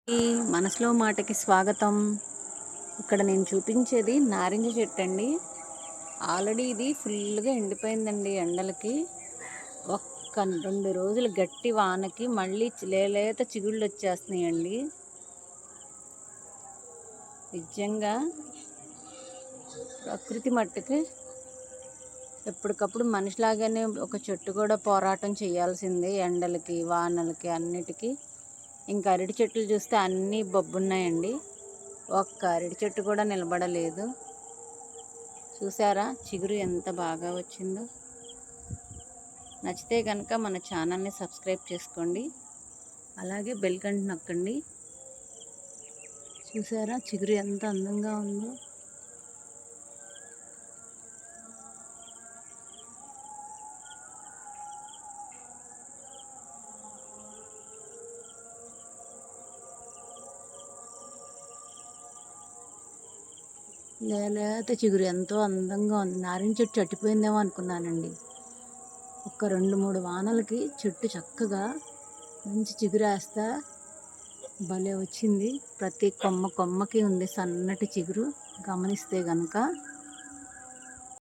ఈ మనసులో మాటకి స్వాగతం. ఇక్కడ నేను చూపించేది నారింజ చెట్టు అండి. ఆల్రెడీ ఇది ఫుల్గా ఎండిపోయిందండి ఎండలకి. ఒక్క 2 రోజులు గట్టి వానకి మళ్ళీ లేలేత చిగుళ్ళు వచ్చేస్తున్నాయండి. నిజంగా ప్రకృతి మట్టుకి ఎప్పటికప్పుడు మనిషిలాగానే ఒక చెట్టు కూడా పోరాటం చేయాల్సిందే, ఎండలకి వానలకి అన్నిటికీ. ఇంకా అరటి చెట్లు చూస్తే అన్నీ బొబ్బున్నాయండి, ఒక్క అరటి చెట్టు కూడా నిలబడలేదు. చూసారా చిగురు ఎంత బాగా వచ్చిందో. నచ్చితే కనుక మన ఛానల్ని సబ్స్క్రైబ్ చేసుకోండి, అలాగే బెల్ గంట నొక్కండి. చూసారా చిగురు ఎంత అందంగా ఉందో. లేత చిగురు ఎంతో అందంగా ఉంది. నారింజ చెట్టు చచ్చిపోయిందేమో అనుకున్నానండి. ఒక 2-3 వానలకి చెట్టు చక్కగా మంచి చిగురేస్తా భలే వచ్చింది. ప్రతి కొమ్మకి ఉంది సన్నటి చిగురు, గమనిస్తే గనుక.